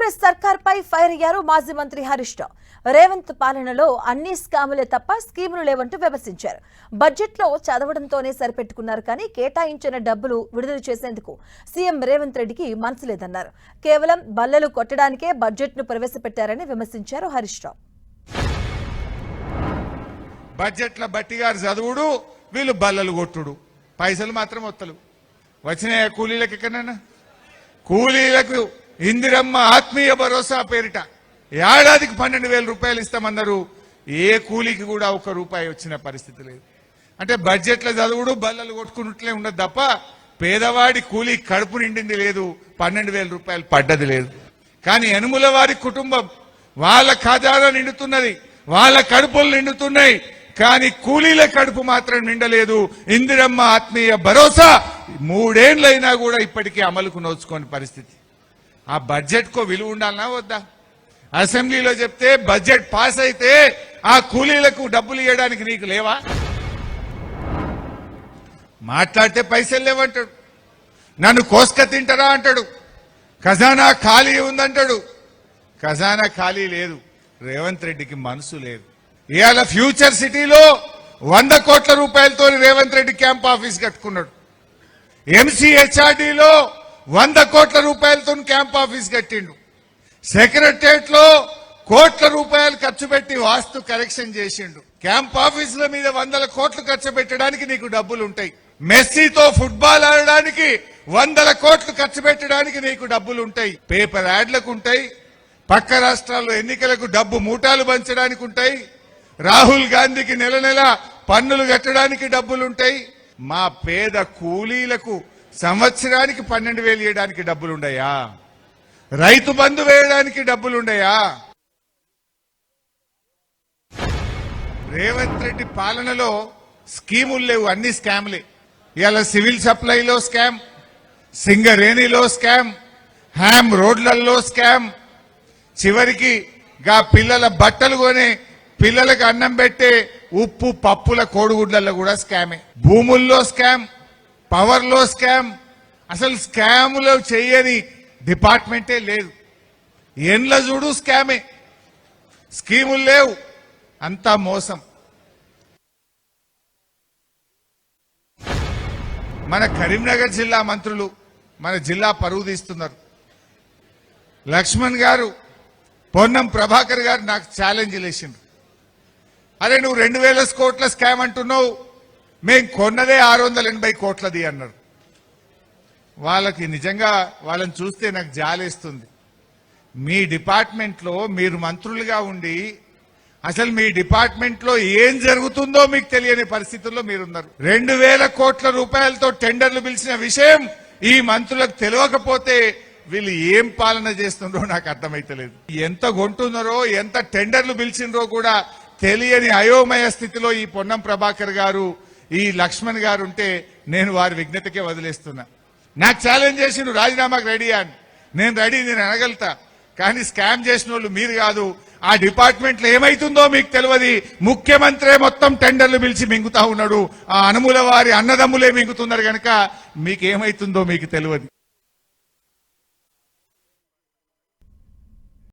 Congress సర్కార్పై fire అయ్యారు మాజీ మంత్రి హరీష్ రావు. రేవంత్ పాలనలో అన్ని స్కాములే తప్ప స్కీములు లేవంటూ విమర్శించారు. బడ్జెట్లో చదవడంతోనే సరిపెట్టుకున్నారు కానీ కేటాయించిన డబ్బులు విడుదల చేసేందుకు సీఎం రేవంత్ రెడ్డికి మనసు లేదన్నారు. కేవలం బల్లలు కొట్టడానికే బడ్జెట్ను ప్రవేశపెట్టారని విమర్శించారు హరీష్ రావు. బడ్జెట్ల బట్టిగారు చదువుడు, వీళ్ళు బల్లలు కొట్టుడు, పైసలు మాత్రం వత్తలు వచ్చిన కూలీలకు ఎక్కడన్నా కూలీలకు ఇందిరమ్మ ఆత్మీయ భరోసా పేరిట ఏడాదికి 12,000 రూపాయలు ఇస్తామన్నారు. ఏ కూలీకి కూడా 1 రూపాయి వచ్చిన పరిస్థితి లేదు. అంటే బడ్జెట్ల చదువుడు బల్లలు కొట్టుకున్నట్లే ఉండదు తప్ప పేదవాడి కూలీ కడుపు నిండింది లేదు, 12,000 రూపాయలు పడ్డది లేదు. కానీ యనుమల వారి కుటుంబం వాళ్ళ ఖజానా నిండుతున్నది, వాళ్ళ కడుపులు నిండుతున్నాయి, కానీ కూలీల కడుపు మాత్రం నిండలేదు. ఇందిరమ్మ ఆత్మీయ భరోసా 3 ఏళ్లైనా కూడా ఇప్పటికీ అమలుకు నోచుకోని పరిస్థితి. ఆ బడ్జెట్ కో విలువ ఉండాలనా వద్దా? అసెంబ్లీలో చెప్తే బడ్జెట్ పాస్ అయితే ఆ కూలీలకు డబ్బులు ఇవ్వడానికి నీకు లేవా? మాట్లాడితే పైసలు లేవంటాడు, నన్ను కోసుక తింటారా అంటాడు, ఖజానా ఖాళీ ఉందంటాడు. ఖజానా ఖాళీ లేదు, రేవంత్ రెడ్డికి మనసు లేదు. ఇవాళ ఫ్యూచర్ సిటీలో 100 కోట్ల రూపాయలతో రేవంత్ రెడ్డి క్యాంప్ ఆఫీస్ కట్టుకున్నాడు. ఎంసీహెచ్ఆర్డీలో 100 కోట్ల రూపాయలతో క్యాంప్ ఆఫీస్ కట్టిండు. సెక్రటరియట్ లో కోట్ల రూపాయలు ఖర్చు పెట్టి వాస్తు కరెక్షన్ చేసిండు. క్యాంప్ ఆఫీసుల మీద 100 కోట్లు ఖర్చు పెట్టడానికి నీకు డబ్బులు ఉంటాయి. మెస్సీతో ఫుట్బాల్ ఆడడానికి 100 కోట్లు ఖర్చు పెట్టడానికి నీకు డబ్బులు ఉంటాయి. పేపర్ యాడ్లకు ఉంటాయి, పక్క రాష్ట్రాల్లో ఎన్నికలకు డబ్బు మూటాలు పంచడానికి ఉంటాయి, రాహుల్ గాంధీకి నెల నెల పన్నులు కట్టడానికి డబ్బులుంటాయి. మా పేద కూలీలకు సంవత్సరానికి 12,000 ఇవ్వడానికి డబ్బులుండయా? రైతు బంధు వేయడానికి డబ్బులుండయా? రేవంత్ రెడ్డి పాలనలో స్కీములు లేవు, అన్ని స్కామ్లే. ఇవాళ సివిల్ సప్లైలో స్కామ్, సింగరేణిలో స్కామ్, హ్యామ్ రోడ్లలో స్కామ్, చివరికి గా పిల్లల బట్టలు కొనే పిల్లలకు అన్నం పెట్టే ఉప్పు పప్పుల కోడిగుడ్లలో కూడా స్కామే. భూముల్లో స్కామ్, పవర్ లో స్కామ్. అసలు స్కాములు చేయని డిపార్ట్మెంటే లేదు. ఎండ్ల చూడు స్కామే, స్కీములు లేవు, అంతా మోసం. మన కరీంనగర్ జిల్లా మంత్రులు మన జిల్లా పరువు తీస్తున్నారు. లక్ష్మణ్ గారు, పొన్నం ప్రభాకర్ గారు నాకు ఛాలెంజ్ వేసిండ్రు. అరే నువ్వు 2,000 కోట్ల స్కామ్ అంటున్నావు, మేం కొన్నదే 680 కోట్లది అన్నారు. వాళ్ళకి నిజంగా వాళ్ళని చూస్తే నాకు జాలేస్తుంది. మీ డిపార్ట్మెంట్ లో మీరు మంత్రులుగా ఉండి అసలు మీ డిపార్ట్మెంట్ లో ఏం జరుగుతుందో మీకు తెలియని పరిస్థితుల్లో మీరున్నారు. 2,000 కోట్ల రూపాయలతో టెండర్లు పిలిచిన విషయం ఈ మంత్రులకు తెలియకపోతే వీళ్ళు ఏం పాలన చేస్తుండ్రో నాకు అర్థమైతలేదు. ఎంత కొంటున్నారో, ఎంత టెండర్లు పిలిచిండ్రో కూడా తెలియని అయోమయ స్థితిలో ఈ పొన్నం ప్రభాకర్ గారు, ఈ లక్ష్మణ్ గారు ఉంటే నేను వారి విజ్ఞతకే వదిలేస్తున్నా. నాకు ఛాలెంజ్ చేసిండు రాజీనామాకు రెడీ అని. నేను రెడీ, నేను అనగలుగుతా. కానీ స్కామ్ చేసిన వాళ్ళు మీరు కాదు. ఆ డిపార్ట్మెంట్ లో ఏమైతుందో మీకు తెలియదు. ముఖ్యమంత్రి మొత్తం టెండర్లు పిలిచి మింగుతా ఉన్నాడు. ఆ అనుముల వారి అన్నదమ్ములే మింగుతున్నారు కనుక మీకేమైతుందో మీకు తెలియదు.